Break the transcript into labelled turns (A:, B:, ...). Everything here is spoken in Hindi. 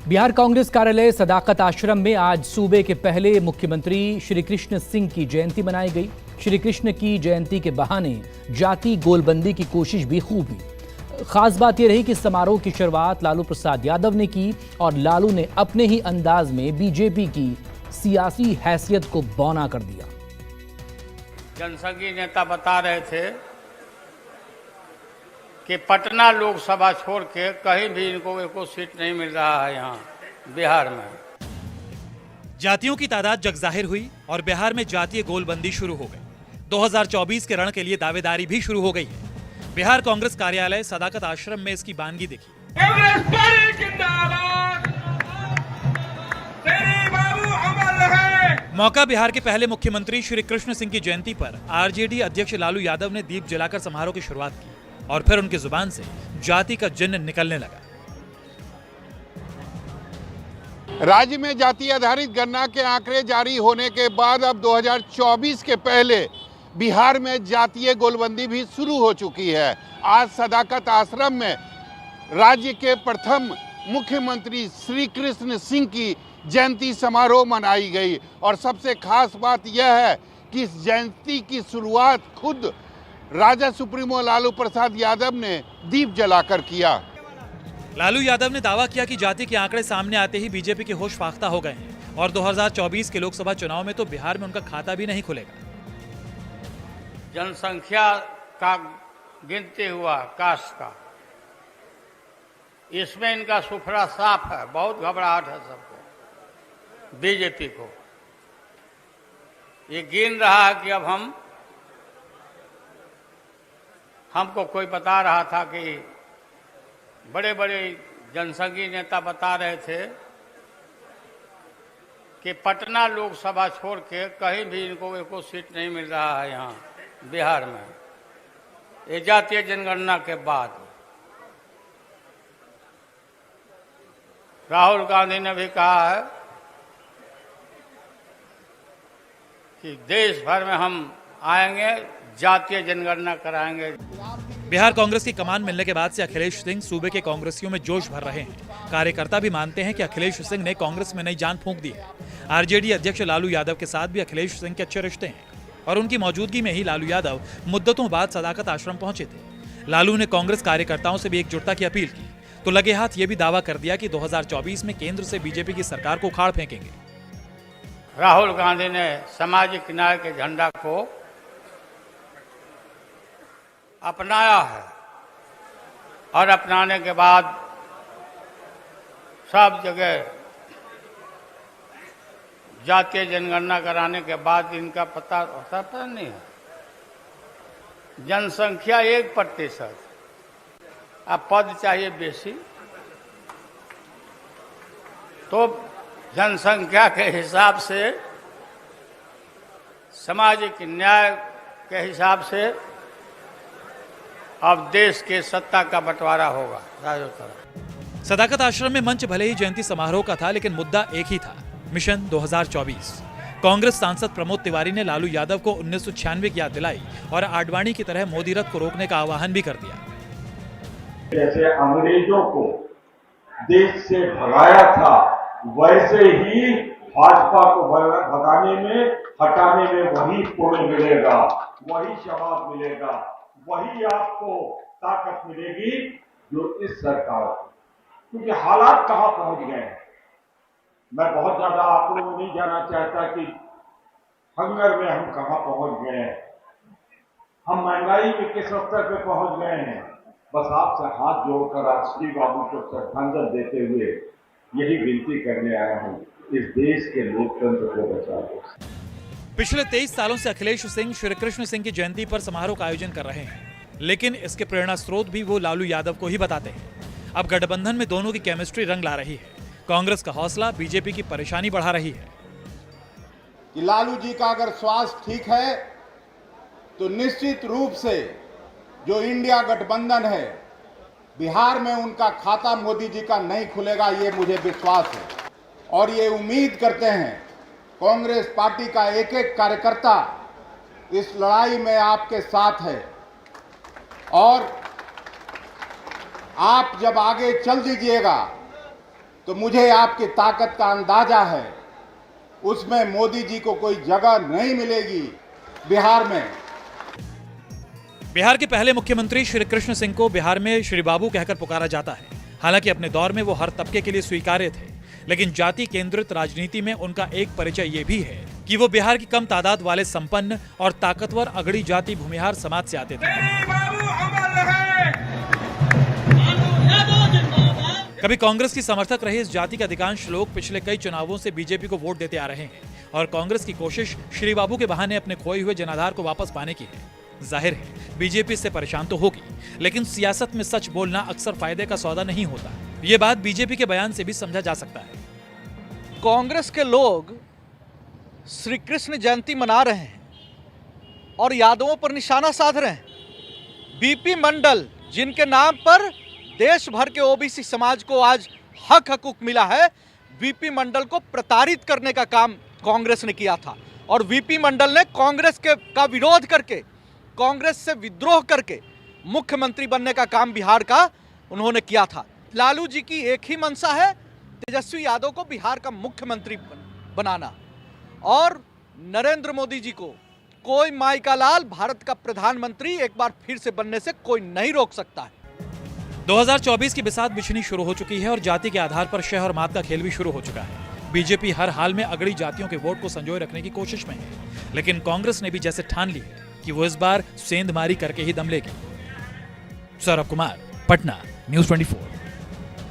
A: बिहार कांग्रेस कार्यालय सदाकत आश्रम में आज सूबे के पहले मुख्यमंत्री श्री कृष्ण सिंह की जयंती मनाई गई। श्री कृष्ण की जयंती के बहाने जाति गोलबंदी की कोशिश भी खूब हुई। खास बात यह रही कि समारोह की शुरुआत लालू प्रसाद यादव ने की और लालू ने अपने ही अंदाज में बीजेपी की सियासी हैसियत को बौना कर दिया।
B: जनसंघी नेता बता रहे थे कि पटना लोकसभा छोड़ के कहीं भी इनको एको सीट नहीं मिल रहा है। यहाँ बिहार में
C: जातियों की तादाद जगजाहिर हुई और बिहार में जातीय गोलबंदी शुरू हो गई। 2024 के रण के लिए दावेदारी भी शुरू हो गई है। बिहार कांग्रेस कार्यालय सदाकत आश्रम में इसकी बानगी देखी।
D: कांग्रेस पार्टी जिंदाबाद, तेरी बाबू अमर रहे।
C: मौका बिहार के पहले मुख्यमंत्री श्री कृष्ण सिंह की जयंती पर आरजेडी अध्यक्ष लालू यादव ने दीप जलाकर समारोह की शुरुआत की और फिर उनकी जुबान से जाति का जिन्न निकलने लगा।
E: राज्य में जाति आधारित गणना के आंकड़े जारी होने के बाद अब 2024 के पहले बिहार में जातीय गोलबंदी भी शुरू हो चुकी है। आज सदाकत आश्रम में राज्य के प्रथम मुख्यमंत्री श्री कृष्ण सिंह की जयंती समारोह मनाई गई और सबसे खास बात यह है कि इस जयंती की शुरुआत खुद राजद सुप्रीमो लालू प्रसाद यादव ने दीप जलाकर किया।
C: लालू यादव ने दावा किया कि जाति के आंकड़े सामने आते ही बीजेपी के होश फाख्ता हो गए हैं और 2024 के लोकसभा चुनाव में तो बिहार में उनका खाता भी नहीं खुलेगा।
B: जनसंख्या का गिनते हुआ कास्ट का, इसमें इनका सुफरा साफ है। बहुत घबराहट है सबको, बीजेपी को। ये गिन रहा है कि अब हमको कोई बता रहा था कि बड़े बड़े जनसंघी नेता बता रहे थे कि पटना लोकसभा छोड़ के कहीं भी इनको एको सीट नहीं मिल रहा है यहाँ बिहार में, ये जातीय जनगणना के बाद। राहुल गांधी ने भी कहा है कि देश भर में हम आएंगे, जातीय जनगणना कराएंगे।
C: बिहार कांग्रेस की कमान मिलने के बाद से अखिलेश सिंह सूबे के कांग्रेसियों में जोश भर रहे हैं। कार्यकर्ता भी मानते हैं कि अखिलेश सिंह ने कांग्रेस में नई जान फूंक दी है। आरजेडी अध्यक्ष लालू यादव के साथ भी अखिलेश सिंह के अच्छे रिश्ते हैं और उनकी मौजूदगी में ही लालू यादव मुद्दतों बाद सदाकत आश्रम पहुंचे थे। लालू ने कांग्रेस कार्यकर्ताओं से भी एकजुटता की अपील की तो लगे हाथ ये भी दावा कर दिया कि 2024 में केंद्र से बीजेपी की सरकार को उखाड़ फेंकेंगे।
B: राहुल गांधी ने सामाजिक न्याय के झंडा को अपनाया है और अपनाने के बाद सब जगह जातीय जनगणना कराने के बाद इनका पता नहीं है। जनसंख्या 1%, अब पद चाहिए बेसी, तो जनसंख्या के हिसाब से, सामाजिक न्याय के हिसाब से अब देश के सत्ता का बंटवारा होगा राजो तरफ।
C: सदाकत आश्रम में मंच भले ही जयंती समारोह का था, लेकिन मुद्दा एक ही था, मिशन 2024। कांग्रेस सांसद प्रमोद तिवारी ने लालू यादव को 1996 की याद दिलाई और आडवाणी की तरह मोदी रथ को रोकने का आह्वान भी कर दिया।
F: जैसे अंग्रेजों को देश से भगाया था, वैसे ही भाजपा को भगाने में, हटाने में वही पुण्य मिलेगा, वही शबाब मिलेगा, वही आपको ताकत मिलेगी जो इस सरकार को। क्योंकि हालात कहां पहुंच गए हैं, मैं बहुत ज्यादा आप लोगों को नहीं जानना चाहता कि हंगर में हम कहां पहुंच गए हैं, हम महंगाई में किस स्तर पे पहुंच गए हैं। बस आपसे हाथ जोड़कर आज श्री बाबू को श्रद्धांजलि देते हुए यही विनती करने आया हूं, इस देश के लोकतंत्र को बचाओ।
C: पिछले 23 सालों से अखिलेश सिंह श्री कृष्ण सिंह की जयंती पर समारोह का आयोजन कर रहे हैं, लेकिन इसके प्रेरणा स्रोत भी वो लालू यादव को ही बताते हैं। अब गठबंधन में दोनों की केमिस्ट्री रंग ला रही है। कांग्रेस का हौसला बीजेपी की परेशानी बढ़ा रही है
G: कि लालू जी का अगर स्वास्थ्य ठीक है तो निश्चित रूप से जो इंडिया गठबंधन है, बिहार में उनका खाता मोदी जी का नहीं खुलेगा, ये मुझे विश्वास है। और ये उम्मीद करते हैं कांग्रेस पार्टी का एक एक कार्यकर्ता इस लड़ाई में आपके साथ है और आप जब आगे चल दीजिएगा तो मुझे आपकी ताकत का अंदाजा है, उसमें मोदी जी को कोई जगह नहीं मिलेगी बिहार में।
C: बिहार के पहले मुख्यमंत्री श्री कृष्ण सिंह को बिहार में श्री बाबू कहकर पुकारा जाता है। हालांकि अपने दौर में वो हर तबके के लिए स्वीकार्य थे, लेकिन जाति केंद्रित राजनीति में उनका एक परिचय ये भी है कि वो बिहार की कम तादाद वाले संपन्न और ताकतवर अगड़ी जाति भूमिहार समाज से आते थे।
D: मेरे बाबू अमर रहे।
C: कभी कांग्रेस की समर्थक रहे इस जाति के अधिकांश लोग पिछले कई चुनावों से बीजेपी को वोट देते आ रहे हैं और कांग्रेस की कोशिश श्री बाबू के बहाने अपने खोए हुए जनाधार को वापस पाने की है। जाहिर है बीजेपी इससे परेशान तो होगी, लेकिन सियासत में सच बोलना अक्सर फायदे का सौदा नहीं होता। ये बात बीजेपी के बयान से भी समझा जा सकता है।
H: कांग्रेस के लोग श्री कृष्ण जयंती मना रहे हैं और यादवों पर निशाना साध रहे हैं। बीपी मंडल, जिनके नाम पर देश भर के ओबीसी समाज को आज हक हकूक मिला है, वीपी मंडल को प्रताड़ित करने का काम कांग्रेस ने किया था और वीपी मंडल ने कांग्रेस का विरोध करके, कांग्रेस से विद्रोह करके मुख्यमंत्री बनने का काम बिहार का उन्होंने किया था। लालू जी की एक ही मंशा है, तेजस्वी यादव को बिहार का मुख्यमंत्री बनाना, और नरेंद्र मोदी जी को कोई माई का लाल भारत का प्रधानमंत्री एक बार फिर से बनने से कोई नहीं रोक सकता है।
C: 2024 की बिसात बिछनी शुरू हो चुकी है और जाति के आधार पर शह और मात का खेल भी शुरू हो चुका है। बीजेपी हर हाल में अगड़ी जातियों के वोट को संजोए रखने की कोशिश में है, लेकिन कांग्रेस ने भी जैसे ठान ली है कि वो इस बार सेंधमारी करके ही दम लेगी। सौरभ कुमार, पटना, न्यूज़ 24।